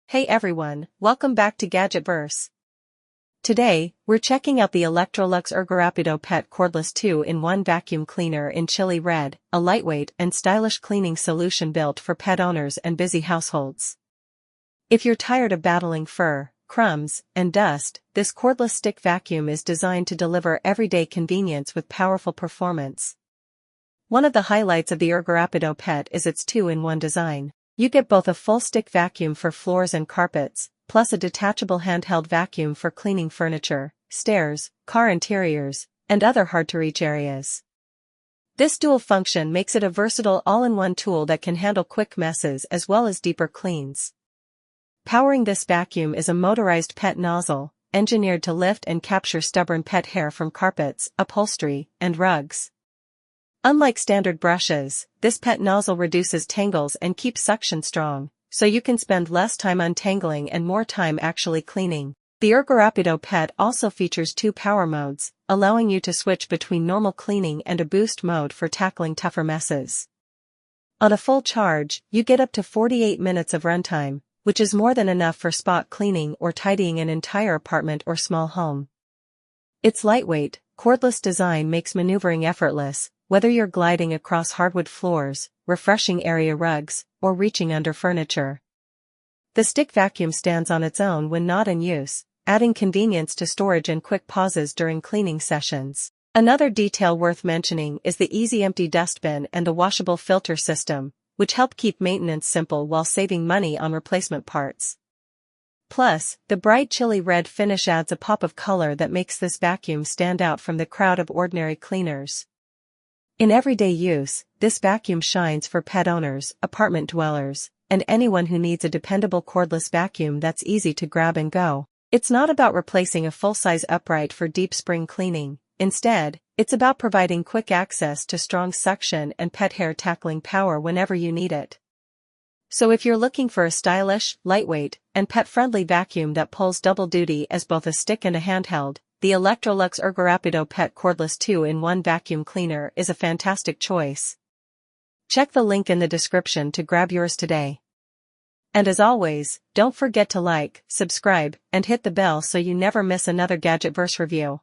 Hey everyone, welcome back to Gadgetverse. Today, we're checking out the Electrolux Ergorapido Pet Cordless 2-in-1 Vacuum Cleaner in Chili Red, a lightweight and stylish cleaning solution built for pet owners and busy households. If you're tired of battling fur, crumbs, and dust, this cordless stick vacuum is designed to deliver everyday convenience with powerful performance. One of the highlights of the Ergorapido Pet is its 2-in-1 design. You get both a full stick vacuum for floors and carpets, plus a detachable handheld vacuum for cleaning furniture, stairs, car interiors, and other hard-to-reach areas. This dual function makes it a versatile all-in-one tool that can handle quick messes as well as deeper cleans. Powering this vacuum is a motorized pet nozzle, engineered to lift and capture stubborn pet hair from carpets, upholstery, and rugs. Unlike standard brushes, this pet nozzle reduces tangles and keeps suction strong, so you can spend less time untangling and more time actually cleaning. The Ergorapido Pet also features 2 power modes, allowing you to switch between normal cleaning and a boost mode for tackling tougher messes. On a full charge, you get up to 48 minutes of runtime, which is more than enough for spot cleaning or tidying an entire apartment or small home. Its lightweight, cordless design makes maneuvering effortless, whether you're gliding across hardwood floors, refreshing area rugs, or reaching under furniture. The stick vacuum stands on its own when not in use, adding convenience to storage and quick pauses during cleaning sessions. Another detail worth mentioning is the easy empty dustbin and the washable filter system, which help keep maintenance simple while saving money on replacement parts. Plus, the bright chili red finish adds a pop of color that makes this vacuum stand out from the crowd of ordinary cleaners. In everyday use, this vacuum shines for pet owners, apartment dwellers, and anyone who needs a dependable cordless vacuum that's easy to grab and go. It's not about replacing a full-size upright for deep spring cleaning. Instead, it's about providing quick access to strong suction and pet hair tackling power whenever you need it. So if you're looking for a stylish, lightweight, and pet-friendly vacuum that pulls double duty as both a stick and a handheld, the Electrolux Ergorapido Pet Cordless 2-in-1 Vacuum Cleaner is a fantastic choice. Check the link in the description to grab yours today. And as always, don't forget to like, subscribe, and hit the bell so you never miss another Gadgetverse review.